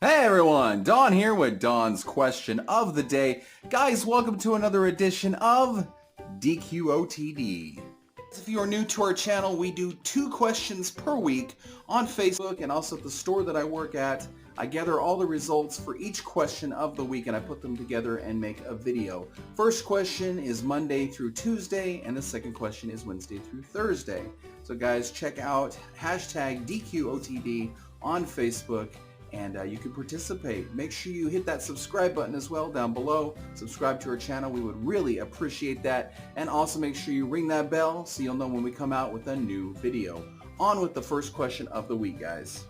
Hey everyone, Don here with Don's Question of the Day. Guys, welcome to another edition of DQOTD. If you are new to our channel, we do 2 questions per week on Facebook and also at the store that I work at. I gather all the results for each question of the week and I put them together and make a video. First question is Monday through Tuesday and the second question is Wednesday through Thursday. So guys, check out hashtag DQOTD on Facebook and you can participate. Make sure you hit that subscribe button as well down below. Subscribe to our channel. We would really appreciate that. And also make sure you ring that bell so you'll know when we come out with a new video. On with the first question of the week, guys.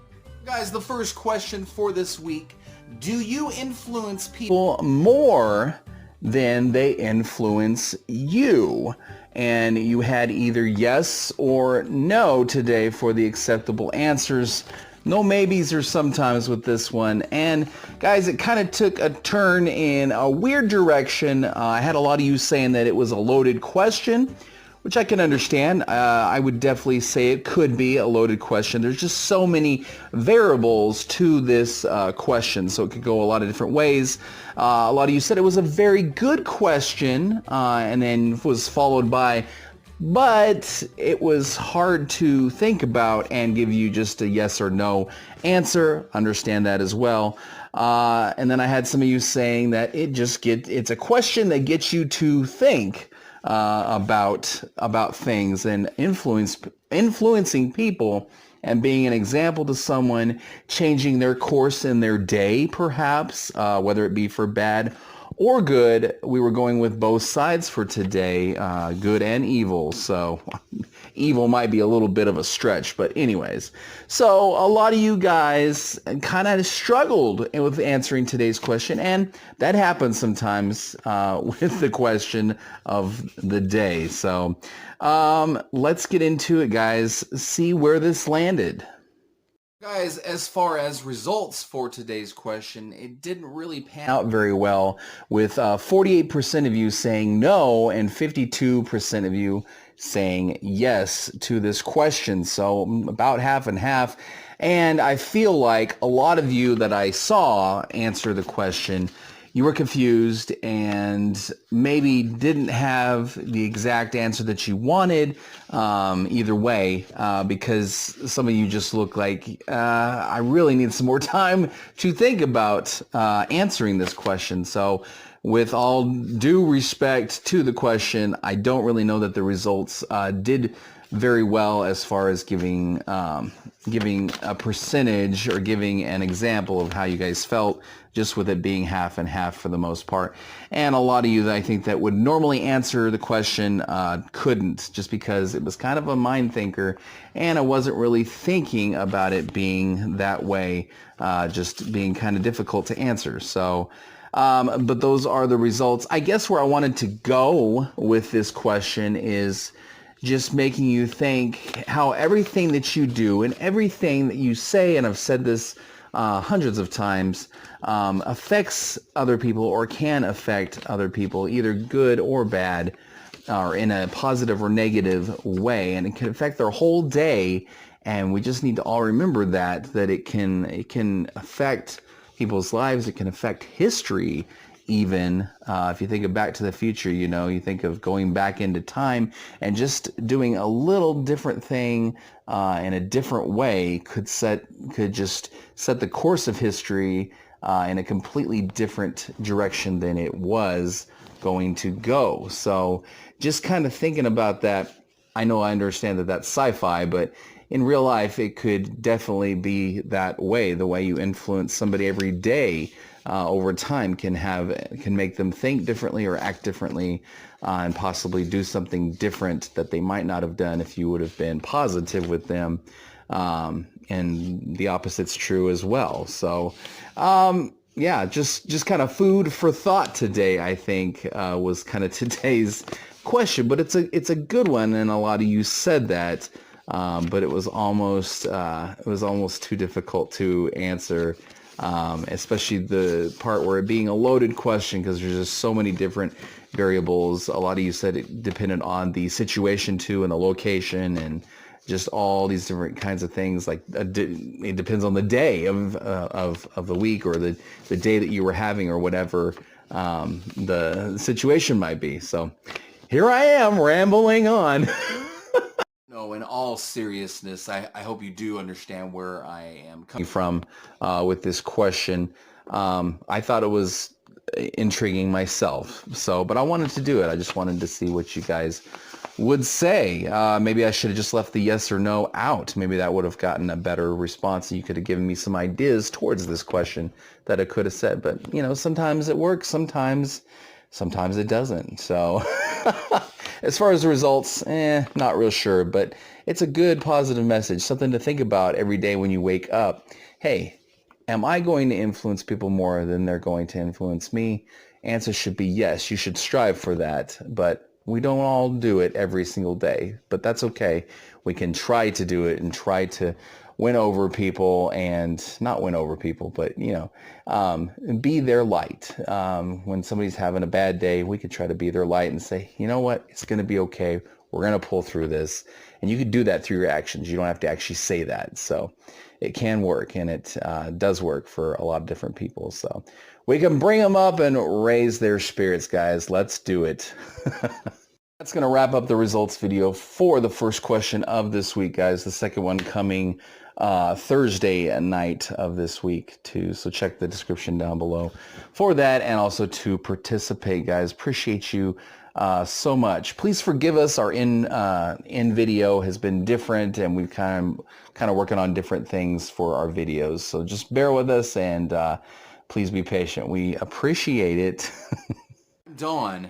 Guys, the first question for this week. Do you influence people more than they influence you? And you had either yes or no today for the acceptable answers. No maybes or sometimes with this one. And guys, it kind of took a turn in a weird direction. I had a lot of you saying that it was a loaded question, which I can understand. I would definitely say it could be a loaded question. There's just so many variables to this question, so it could go a lot of different ways. A lot of you said it was a very good question, and then was followed by, but it was hard to think about and give you just a yes or no answer. Understand that as well. And then I had some of you saying that it's a question that gets you to think about things and influencing people and being an example to someone, changing their course in their day, perhaps, whether it be for bad or good. We were going with both sides for today, good and evil. So evil might be a little bit of a stretch, but anyways. So a lot of you guys kind of struggled with answering today's question, and that happens sometimes with the question of the day. So let's get into it, guys. See where this landed. Guys, as far as results for today's question, it didn't really pan out very well, with 48% of you saying no and 52% of you saying yes to this question. So about half and half. And I feel like a lot of you that I saw answer the question, you were confused and maybe didn't have the exact answer that you wanted, either way, because some of you just look like, I really need some more time to think about answering this question. So with all due respect to the question, I don't really know that the results did very well as far as giving a percentage or giving an example of how you guys felt, just with it being half and half for the most part. And a lot of you that I think that would normally answer the question couldn't, just because it was kind of a mind thinker and I wasn't really thinking about it being that way, just being kind of difficult to answer. So but those are the results. I guess where I wanted to go with this question is just making you think how everything that you do and everything that you say, and I've said this hundreds of times, affects other people or can affect other people, either good or bad, or in a positive or negative way, and it can affect their whole day. And we just need to all remember that it can affect people's lives. It can affect history. Even if you think of Back to the Future, you think of going back into time and just doing a little different thing in a different way could just set the course of history in a completely different direction than it was going to go. So just kind of thinking about that. I know I understand that that's sci-fi, but in real life, it could definitely be that way. The way you influence somebody every day over time can make them think differently or act differently, and possibly do something different that they might not have done if you would have been positive with them. And the opposite's true as well. So yeah, just kind of food for thought today, I think, was kind of today's question. But it's a good one, and a lot of you said that. But it was almost too difficult to answer, especially the part where it being a loaded question, because there's just so many different variables. A lot of you said it depended on the situation too, and the location, and just all these different kinds of things. Like it depends on the day of the week, or the day that you were having, or whatever the situation might be. So here I am rambling on. No, in all seriousness, I hope you do understand where I am coming from with this question. I thought it was intriguing myself, but I wanted to do it. I just wanted to see what you guys would say. Maybe I should have just left the yes or no out. Maybe that would have gotten a better response, and you could have given me some ideas towards this question that I could have said. But, sometimes it works, sometimes it doesn't. So as far as the results, not real sure, but it's a good positive message, something to think about every day when you wake up. Hey, am I going to influence people more than they're going to influence me? Answer should be yes. You should strive for that, but we don't all do it every single day, but that's okay. We can try to do it and try to win over people, and not win over people, but, be their light. When somebody's having a bad day, we could try to be their light and say, you know what, it's going to be okay. We're going to pull through this. And you can do that through your actions. You don't have to actually say that. So it can work, and it does work for a lot of different people. So we can bring them up and raise their spirits, guys. Let's do it. That's going to wrap up the results video for the first question of this week, guys. The second one coming Thursday night of this week too. So check the description down below for that, and also to participate, guys. Appreciate you so much. Please forgive us. Our in video has been different, and we've kind of working on different things for our videos. So just bear with us, and please be patient. We appreciate it. Dawn,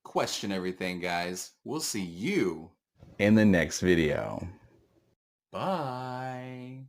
question everything, guys. We'll see you in the next video. Bye.